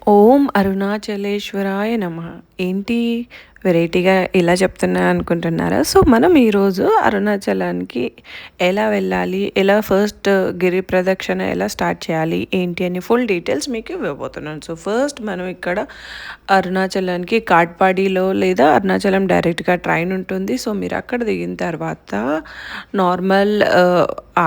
ఓం అరుణాచలేశ్వరాయ నమః. ఏంటి వెరైటీగా ఇలా చెప్తున్నా అనుకుంటున్నారా? సో, మనం ఈరోజు అరుణాచలానికి ఎలా వెళ్ళాలి? ఎలా ఫస్ట్ గిరి ప్రదక్షిణ ఎలా స్టార్ట్ చేయాలి? ఏంటి అని ఫుల్ డీటెయిల్స్ మీకు ఇవ్వబోతున్నాను. సో, ఫస్ట్ మనం ఇక్కడ అరుణాచలానికి కాట్పాడిలో లేదా అరుణాచలం డైరెక్ట్‌గా ట్రైన్ ఉంటుంది. సో, మీరు అక్కడ దిగిన తర్వాత నార్మల్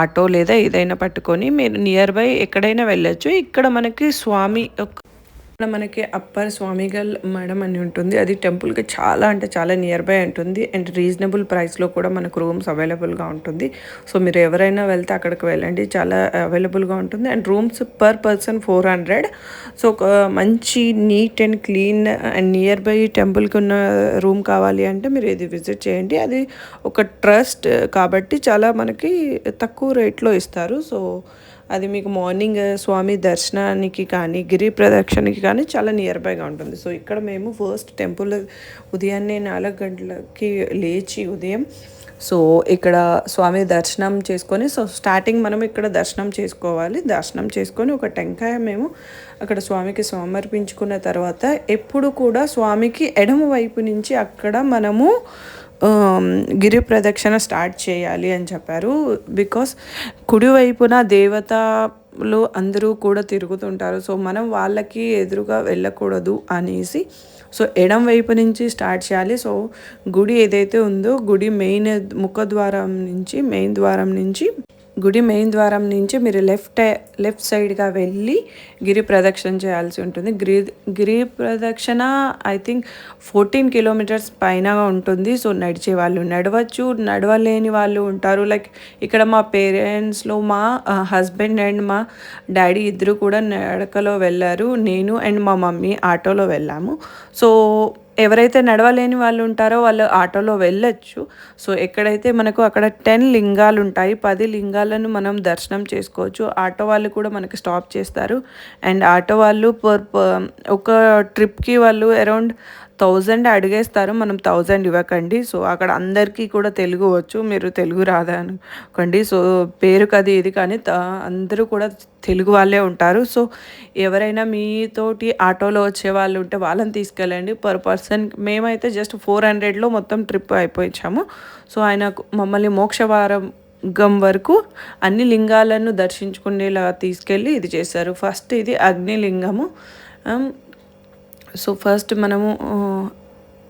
ఆటో లేదా ఏదైనా పట్టుకొని మీరు నియర్ బై ఎక్కడైనా వెళ్ళొచ్చు. ఇక్కడ మనకి స్వామి ఇక్కడ మనకి అప్పర్ స్వామిగల్ మఠం అని ఉంటుంది. అది టెంపుల్‌కి చాలా అంటే చాలా నియర్ బై ఉంటుంది. అండ్ రీజనబుల్ ప్రైస్‌లో కూడా మనకు రూమ్స్ అవైలబుల్‌గా ఉంటుంది. సో, మీరు ఎవరైనా వెళ్తే అక్కడికి వెళ్ళండి. చాలా అవైలబుల్‌గా ఉంటుంది. And rooms per person 400. So, ఒక మంచి neat and clean and nearby టెంపుల్‌కి ఉన్న రూమ్ కావాలి అంటే మీరు ఇది విజిట్ చేయండి. అది ఒక ట్రస్ట్ కాబట్టి చాలా మనకి తక్కువ రేట్‌లో ఇస్తారు. సో, అది మీకు మార్నింగ్ స్వామి దర్శనానికి కానీ గిరి ప్రదక్షిణకి కానీ చాలా నియర్ బైగా ఉంటుంది. సో, ఇక్కడ మేము ఫస్ట్ టెంపుల్ ఉదయాన్నే 4 గంటలకి లేచి ఉదయం సో, ఇక్కడ స్వామి దర్శనం చేసుకొని సో, స్టార్టింగ్ మనం ఇక్కడ దర్శనం చేసుకోవాలి. దర్శనం చేసుకొని ఒక టెంకాయ మేము అక్కడ స్వామికి సమర్పించుకున్న తర్వాత ఎప్పుడు కూడా స్వామికి ఎడమ వైపు నుంచి అక్కడ మనము గిరి ప్రదక్షిణ స్టార్ట్ చేయాలి అని చెప్పారు. బికాస్ కుడివైపున దేవతలు అందరూ కూడా తిరుగుతుంటారు. సో, మనం వాళ్ళకి ఎదురుగా వెళ్ళకూడదు అనేసి సో, ఎడమ వైపు నుంచి స్టార్ట్ చేయాలి. సో, గుడి ఏదైతే ఉందో గుడి మెయిన్ ద్వారం నుంచి గుడి మెయిన్ ద్వారం నుంచి మీరు లెఫ్ట్ సైడ్గా వెళ్ళి గిరి ప్రదక్షిణ చేయాల్సి ఉంటుంది. గిరి ప్రదక్షిణ ఐ థింక్ 14 కిలోమీటర్స్ పైన ఉంటుంది. సో, నడిచే వాళ్ళు నడవచ్చు, నడవలేని వాళ్ళు ఉంటారు. లైక్ ఇక్కడ మా పేరెంట్స్లో మా హస్బెండ్ అండ్ మా డాడీ ఇద్దరు కూడా నడకలో వెళ్ళారు. నేను అండ్ మా మమ్మీ ఆటోలో వెళ్ళాము. సో, ఎవరైతే నడవలేని వాళ్ళు ఉంటారో వాళ్ళు ఆటోలో వెళ్ళొచ్చు. సో, ఎక్కడైతే మనకు అక్కడ 10 లింగాలు ఉంటాయి. 10 లింగాలను మనం దర్శనం చేసుకోవచ్చు. ఆటో వాళ్ళు కూడా మనకి స్టాప్ చేస్తారు. అండ్ ఆటో వాళ్ళు ఒక ట్రిప్‌కి వాళ్ళు అరౌండ్ 1000 అడిగేస్తారు. మనం 1000 ఇవ్వకండి. సో, అక్కడ అందరికీ కూడా తెలుగు వచ్చు. మీరు తెలుగు రాదా అనుకోండి. సో, పేరుకి అది ఇది కానీ అందరూ కూడా తెలుగు వాళ్ళే ఉంటారు. సో, ఎవరైనా మీతోటి ఆటోలో వచ్చే వాళ్ళు ఉంటే వాళ్ళని తీసుకెళ్ళండి. పర్ పర్సన్ మేమైతే జస్ట్ 400లో మొత్తం ట్రిప్ అయిపోయించాము. సో, ఆయన మమ్మల్ని మోక్షవారం వరకు అన్ని లింగాలను దర్శించుకునేలా తీసుకెళ్ళి ఇది చేశారు. ఫస్ట్ ఇది అగ్నిలింగము. సో, ఫస్ట్ మనము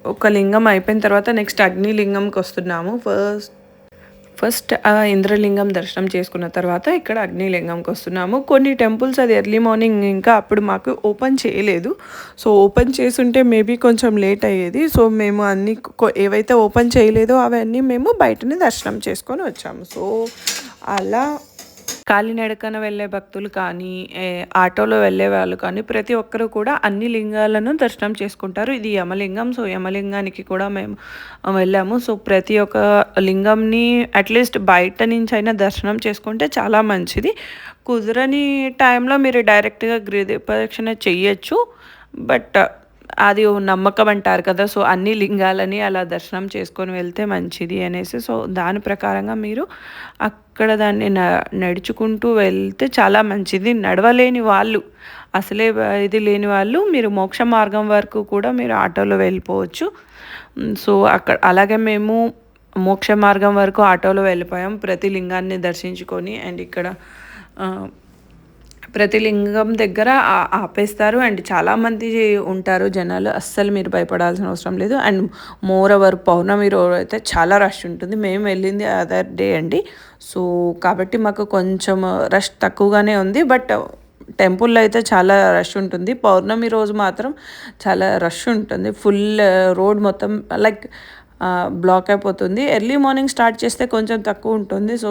ఒక లింగం అయిపోయిన తర్వాత నెక్స్ట్ అగ్నిలింగంకి వస్తున్నాము. ఫస్ట్ ఇంద్రలింగం దర్శనం చేసుకున్న తర్వాత ఇక్కడ అగ్నిలింగంకి వస్తున్నాము. కొన్ని టెంపుల్స్ అది ఎర్లీ మార్నింగ్ ఇంకా అప్పుడు మాకు ఓపెన్ చేయలేదు. సో, ఓపెన్ చేసుంటే మేబీ కొంచెం లేట్ అయ్యేది. సో, మేము అన్ని ఏవైతే ఓపెన్ చేయలేదో అవన్నీ మేము బయటనే దర్శనం చేసుకొని వచ్చాము. సో, అలా కాలినడకన వెళ్ళే భక్తులు కానీ ఆటోలో వెళ్ళే వాళ్ళు కానీ ప్రతి ఒక్కరు కూడా అన్ని లింగాలను దర్శనం చేసుకుంటారు. ఇది యమలింగం. సో, యమలింగానికి కూడా మేము వెళ్ళాము. సో, ప్రతి ఒక్క లింగంని అట్లీస్ట్ బయట నుంచి అయినా దర్శనం చేసుకుంటే చాలా మంచిది. కుదరని టైంలో మీరు డైరెక్ట్గా గిరి ప్రదక్షిణ చెయ్యొచ్చు. బట్ అది నమ్మకం అంటారు కదా! సో, అన్ని లింగాలని అలా దర్శనం చేసుకొని వెళ్తే మంచిది అనేసి. సో, దాని ప్రకారంగా మీరు అక్కడ దాన్ని నడుచుకుంటూ వెళ్తే చాలా మంచిది. నడవలేని వాళ్ళు అసలే ఇది లేని వాళ్ళు మీరు మోక్ష మార్గం వరకు కూడా మీరు ఆటోలో వెళ్ళిపోవచ్చు. సో, అలాగే మేము మోక్ష మార్గం వరకు ఆటోలో వెళ్ళిపోయాం. ప్రతి లింగాన్ని దర్శించుకొని అండ్ ఇక్కడ ప్రతి లింగం దగ్గర ఆపేస్తారు. అండ్ చాలామంది ఉంటారు జనాలు. అస్సలు మీరు భయపడాల్సిన అవసరం లేదు. అండ్ మోర్ ఓవర్ పౌర్ణమి రోజు అయితే చాలా రష్ ఉంటుంది. మేము వెళ్ళింది అదర్ డే అండి. సో, కాబట్టి మాకు కొంచెం రష్ తక్కువగానే ఉంది. బట్ టెంపుల్లో అయితే చాలా రష్ ఉంటుంది. పౌర్ణమి రోజు మాత్రం చాలా రష్ ఉంటుంది. ఫుల్ రోడ్ మొత్తం లైక్ బ్లాక్ అయిపోతుంది. ఎర్లీ మార్నింగ్ స్టార్ట్ చేస్తే కొంచెం తక్కువ ఉంటుంది. సో,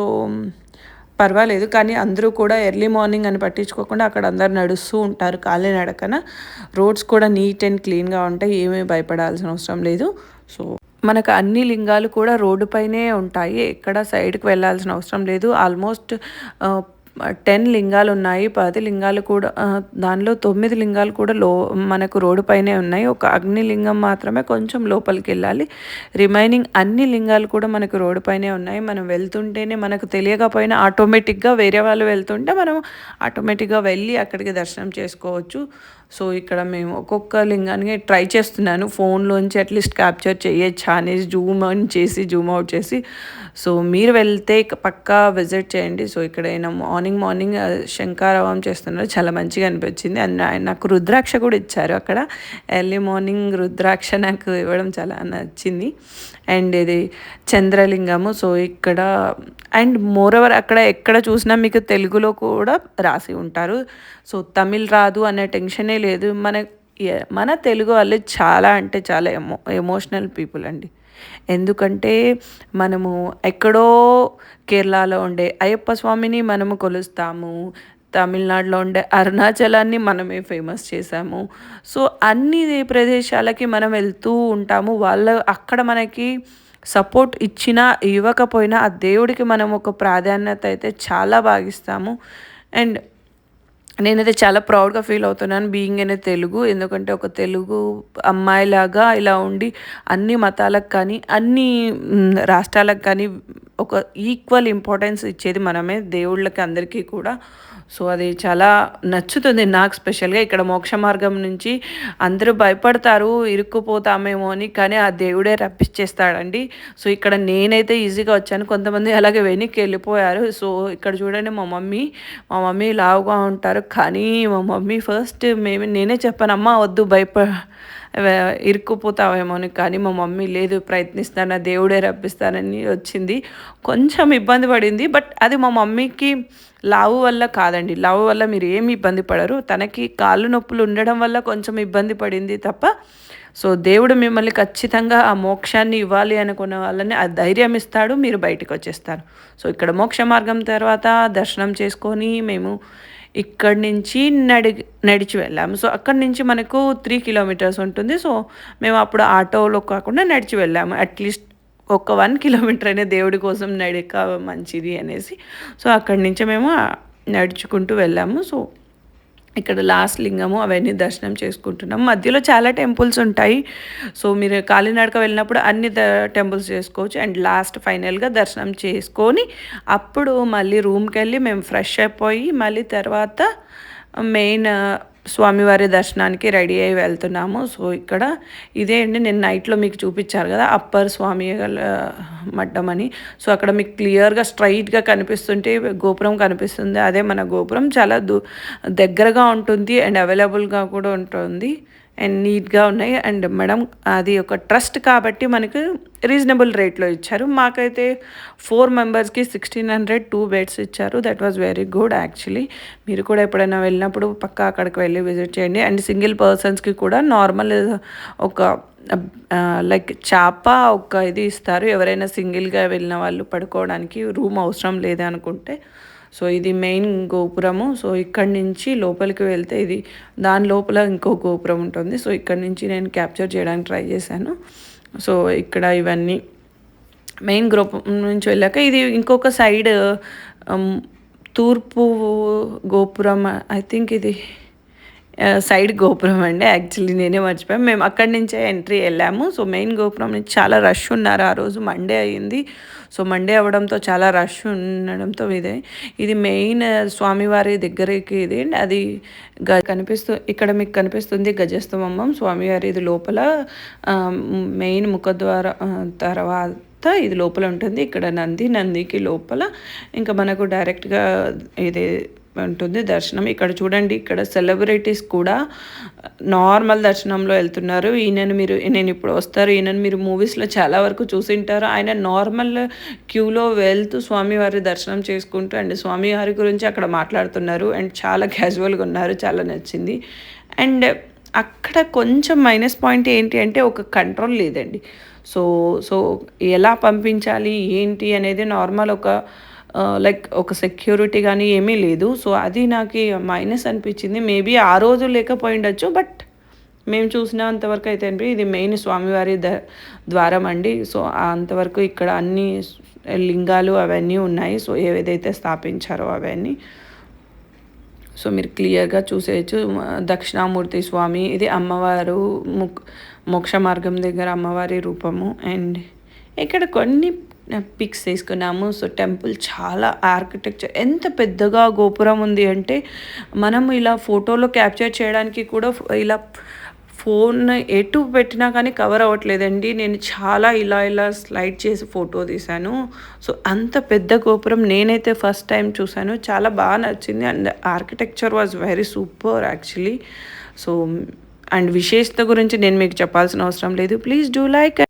పర్వాలేదు. కానీ అందరూ కూడా ఎర్లీ మార్నింగ్ అని పట్టించుకోకుండా అక్కడ అందరు నడుస్తూ ఉంటారు కాలినడకన. రోడ్స్ కూడా నీట్ అండ్ క్లీన్‌గా ఉంటాయి. ఏమీ భయపడాల్సిన అవసరం లేదు. సో, మనకు అన్ని లింగాలు కూడా రోడ్డు పైనే ఉంటాయి. ఎక్కడ సైడ్‌కి వెళ్ళాల్సిన అవసరం లేదు. ఆల్మోస్ట్ 10 లింగాలు ఉన్నాయి. 10 లింగాలు కూడా దానిలో 9 లింగాలు కూడా మనకు రోడ్డు పైనే ఉన్నాయి. ఒక అగ్నిలింగం మాత్రమే కొంచెం లోపలికి వెళ్ళాలి. రిమైనింగ్ అన్ని లింగాలు కూడా మనకు రోడ్డు పైనే ఉన్నాయి. మనం వెళ్తుంటేనే మనకు తెలియకపోయినా ఆటోమేటిక్గా వేరే వాళ్ళు వెళ్తుంటే మనం ఆటోమేటిక్గా వెళ్ళి అక్కడికి దర్శనం చేసుకోవచ్చు. సో ఇక్కడ మేము ఒక్కొక్క లింగాన్ని ట్రై చేస్తున్నాను ఫోన్లోంచి అట్లీస్ట్ క్యాప్చర్ చేయొచ్చా అనేసి జూమ్ ఆన్ చేసి జూమ్ అవుట్ చేసి. సో మీరు వెళ్తే పక్కా విజిట్ చేయండి. సో ఇక్కడ ఆయన మార్నింగ్ శంఖారావం చేస్తున్నారు, చాలా మంచిగా అనిపించింది. అండ్ నాకు రుద్రాక్ష కూడా ఇచ్చారు అక్కడ. ఎర్లీ మార్నింగ్ రుద్రాక్ష నాకు ఇవ్వడం చాలా నచ్చింది. అండ్ ఇది చంద్రలింగము. సో ఇక్కడ అండ్ మోరోవర్ అక్కడ ఎక్కడ చూసినా మీకు తెలుగులో కూడా రాసి ఉంటారు. సో తమిళ్ రాదు అనే టెన్షనే లేదు. మన తెలుగు వాళ్ళు చాలా అంటే చాలా ఎమోషనల్ పీపుల్ అండి. ఎందుకంటే మనము ఎక్కడో కేరళలో ఉండే అయ్యప్ప స్వామిని మనము కొలుస్తాము, తమిళనాడులో ఉండే అరుణాచలాన్ని మనమే ఫేమస్ చేసాము. సో అన్ని ప్రదేశాలకి మనం వెళ్తూ ఉంటాము. వాళ్ళు అక్కడ మనకి సపోర్ట్ ఇచ్చినా ఇవ్వకపోయినా ఆ దేవుడికి మనం ఒక ప్రాధాన్యత అయితే చాలా భావిస్తాము. అండ్ నేనైతే చాలా ప్రౌడ్గా ఫీల్ అవుతున్నాను బీయింగ్ ఇన్ తెలుగు. ఎందుకంటే ఒక తెలుగు అమ్మాయిలాగా ఇలా ఉండి అన్ని మతాలకు కానీ అన్ని రాష్ట్రాలకు కానీ ఒక ఈక్వల్ ఇంపార్టెన్స్ ఇచ్చేది మనమే, దేవుళ్ళకి అందరికీ కూడా. సో అది చాలా నచ్చుతుంది నాకు స్పెషల్గా. ఇక్కడ మోక్ష మార్గం నుంచి అందరూ భయపడతారు ఇరుక్కుపోతామేమో అని, కానీ ఆ దేవుడే రప్పించేస్తాడండి. సో ఇక్కడ నేనైతే ఈజీగా వచ్చాను, కొంతమంది అలాగే వెనక్కి వెళ్ళిపోయారు. సో ఇక్కడ చూడండి మా మమ్మీ లావుగా ఉంటారు, కానీ మా మమ్మీ ఫస్ట్ నేనే చెప్పాను, అమ్మ వద్దు ఇరుక్కుపోతావేమో అని. కానీ మా మమ్మీ లేదు ప్రయత్నిస్తాను దేవుడే రప్పిస్తానని వచ్చింది. కొంచెం ఇబ్బంది పడింది, బట్ అది మా మమ్మీకి లావు వల్ల కాదండి. లావు వల్ల మీరు ఏమి ఇబ్బంది పడరు, తనకి కాళ్ళు నొప్పులు ఉండడం వల్ల కొంచెం ఇబ్బంది పడింది తప్ప. సో దేవుడు మిమ్మల్ని ఖచ్చితంగా ఆ మోక్షాన్ని ఇవ్వాలి అనుకున్న వాళ్ళని ఆ ధైర్యం ఇస్తాడు, మీరు బయటకు వచ్చేస్తారు. సో ఇక్కడ మోక్ష మార్గం తర్వాత దర్శనం చేసుకొని మేము ఇక్కడి నుంచి నడిచి వెళ్ళాము. సో అక్కడి నుంచి మనకు 3 కిలోమీటర్స్ ఉంటుంది. సో మేము అప్పుడు ఆటోలో కాకుండా నడిచి వెళ్ళాము. అట్లీస్ట్ ఒక 1 కిలోమీటర్ అయినా దేవుడి కోసం నడక మంచిది అనేసి. సో అక్కడి నుంచి మేము నడుచుకుంటూ వెళ్ళాము. సో ఇక్కడ లాస్ట్ లింగము అవన్నీ దర్శనం చేసుకుంటున్నాం. మధ్యలో చాలా టెంపుల్స్ ఉంటాయి. సో మీరు కాలినడక వెళ్ళినప్పుడు అన్ని టెంపుల్స్ చేసుకోవచ్చు. అండ్ లాస్ట్ ఫైనల్గా దర్శనం చేసుకొని అప్పుడు మళ్ళీ రూమ్కి వెళ్ళి మేము ఫ్రెష్ అయిపోయి మళ్ళీ తర్వాత మెయిన్ స్వామివారి దర్శనానికి రెడీ అయ్యి వెళ్తున్నాము. సో ఇక్కడ ఇదే అండి నేను నైట్లో మీకు చూపించారు కదా అప్పర్ స్వామి మఠం అని. సో అక్కడ మీకు క్లియర్గా స్ట్రైట్గా కనిపిస్తుంటే గోపురం కనిపిస్తుంది, అదే మన గోపురం. చాలా దగ్గరగా ఉంటుంది అండ్ అవైలబుల్గా కూడా ఉంటుంది అండ్ నీట్గా ఉన్నాయి. అండ్ మేడం అది ఒక ట్రస్ట్ కాబట్టి మనకు రీజనబుల్ రేట్లో ఇచ్చారు. మాకైతే 4 మెంబర్స్కి 1600 2 బెడ్స్ ఇచ్చారు. That was very good actually. మీరు కూడా ఎప్పుడైనా వెళ్ళినప్పుడు పక్కా అక్కడికి వెళ్ళి విజిట్ చేయండి. అండ్ సింగిల్ పర్సన్స్కి కూడా నార్మల్ ఒక లైక్ చాప ఒక ఇది ఇస్తారు, ఎవరైనా సింగిల్గా వెళ్ళిన వాళ్ళు పడుకోవడానికి రూమ్ అవసరం లేదనుకుంటే. సో ఇది మెయిన్ గోపురము. సో ఇక్కడి నుంచి లోపలికి వెళ్తే ఇది దాని లోపల ఇంకో గోపురం ఉంటుంది. సో ఇక్కడి నుంచి నేను క్యాప్చర్ చేయడానికి ట్రై చేశాను. సో ఇక్కడ ఇవన్నీ మెయిన్ గోపురం నుంచి వెళ్ళాక ఇది ఇంకొక సైడ్ తూర్పు గోపురం, ఐ థింక్ ఇది సైడ్ గోపురం అండి. యాక్చువల్లీ నేనే మర్చిపోయాను. మేము అక్కడి నుంచే ఎంట్రీ వెళ్ళాము. సో మెయిన్ గోపురం నుంచి చాలా రష్ ఉన్నారు. ఆ రోజు మండే అయ్యింది. సో మండే అవ్వడంతో చాలా రష్ ఉండడంతో ఇది మెయిన్ స్వామివారి దగ్గరికి ఇది అది ఇక్కడ మీకు కనిపిస్తుంది గజస్తంభం స్వామివారి. ఇది లోపల మెయిన్ ముఖద్వారం తర్వాత ఇది లోపల ఉంటుంది. ఇక్కడ నందికి లోపల ఇంకా మనకు డైరెక్ట్గా ఇది ఉంటుంది దర్శనం. ఇక్కడ చూడండి, ఇక్కడ సెలబ్రిటీస్ కూడా నార్మల్ దర్శనంలో వెళ్తున్నారు. నేను ఇప్పుడు వస్తారు, ఈయనను మీరు మూవీస్లో చాలా వరకు చూసింటారు. ఆయన నార్మల్ క్యూలో వెళ్తూ స్వామివారి దర్శనం చేసుకుంటూ అండ్ స్వామివారి గురించి అక్కడ మాట్లాడుతున్నారు అండ్ చాలా క్యాజువల్గా ఉన్నారు, చాలా నచ్చింది. అండ్ అక్కడ కొంచెం మైనస్ పాయింట్ ఏంటి అంటే ఒక కంట్రోల్ లేదండి. సో ఎలా పంపించాలి ఏంటి అనేది నార్మల్ ఒక లైక్ ఒక సెక్యూరిటీ కానీ ఏమీ లేదు. సో అది నాకు మైనస్ అనిపించింది. మేబీ ఆ రోజు లేకపోయి ఉండొచ్చు, బట్ మేము చూసినంతవరకు అయితే ఇది మెయిన్ స్వామివారి ద్వారం అండి. సో అంతవరకు ఇక్కడ అన్ని లింగాలు అవన్నీ ఉన్నాయి. సో ఏదైతే స్థాపించారో అవన్నీ సో మీరు క్లియర్గా చూసేయచ్చు. దక్షిణామూర్తి స్వామి, ఇది అమ్మవారు మోక్ష మార్గం దగ్గర అమ్మవారి రూపము. అండ్ ఇక్కడ కొన్ని పిక్స్ తీసుకున్నాము. సో టెంపుల్ చాలా ఆర్కిటెక్చర్ ఎంత పెద్దగా గోపురం ఉంది అంటే మనం ఇలా ఫోటోలో క్యాప్చర్ చేయడానికి కూడా ఇలా ఫోన్ ఎటు పెట్టినా కానీ కవర్ అవ్వట్లేదండి. నేను చాలా ఇలా స్లైడ్ చేసి ఫోటో తీశాను. సో అంత పెద్ద గోపురం నేనైతే ఫస్ట్ టైం చూశాను. చాలా బాగా నచ్చింది and architecture was very super actually. So and విశేషత గురించి నేను మీకు చెప్పాల్సిన అవసరం లేదు. Please do like